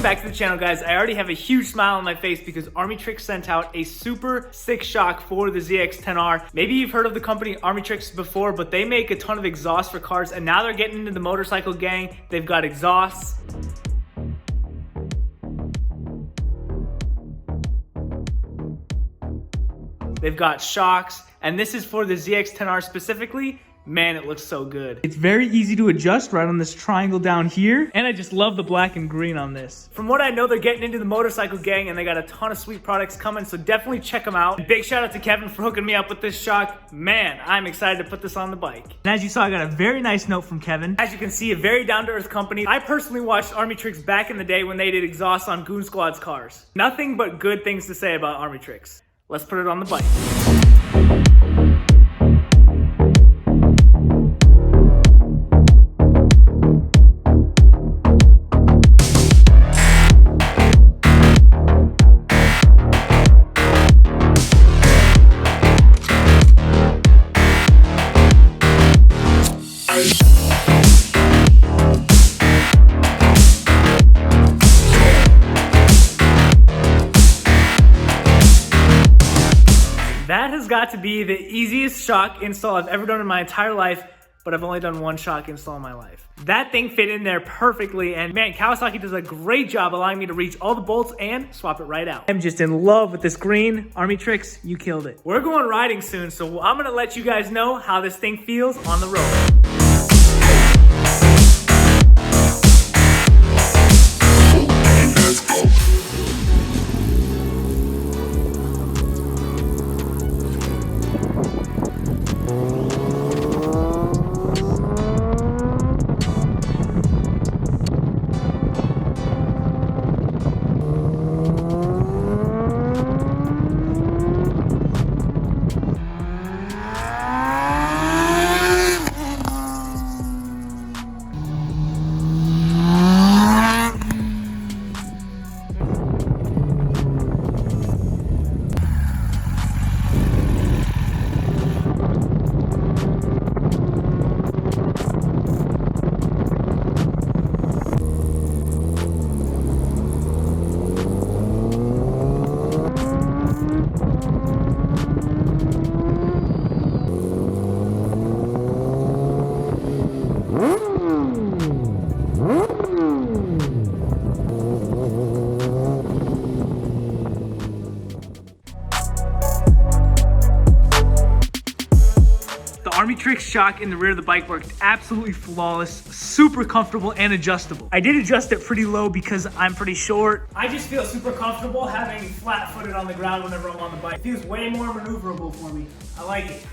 Welcome back to the channel, guys. I already have a huge smile on my face because ARMYTRIX sent out a super sick shock for the ZX-10R. Maybe you've heard of the company ARMYTRIX before, but they make a ton of exhausts for cars, and now they're getting into the motorcycle gang. They've got exhausts. They've got shocks, and this is for the ZX-10R specifically. Man, it looks so good. It's very easy to adjust right on this triangle down here. And I just love the black and green on this. From what I know, they're getting into the motorcycle gang and they got a ton of sweet products coming, so definitely check them out. Big shout out to Kevin for hooking me up with this shock. Man, I'm excited to put this on the bike. And as you saw, I got a very nice note from Kevin. As you can see, a very down-to-earth company. I personally watched ARMYTRIX back in the day when they did exhausts on Goon Squad's cars. Nothing but good things to say about ARMYTRIX. Let's put it on the bike. That has got to be the easiest shock install I've ever done in my entire life, but I've only done one shock install in my life. That thing fit in there perfectly, and man, Kawasaki does a great job allowing me to reach all the bolts and swap it right out. I'm just in love with this green. ARMYTRIX, you killed it. We're going riding soon, so I'm gonna let you guys know how this thing feels on the road. ARMYTRIX shock in the rear of the bike worked absolutely flawless, super comfortable and adjustable. I did adjust it pretty low because I'm pretty short. I just feel super comfortable having flat-footed on the ground whenever I'm on the bike. It feels way more maneuverable for me. I like it.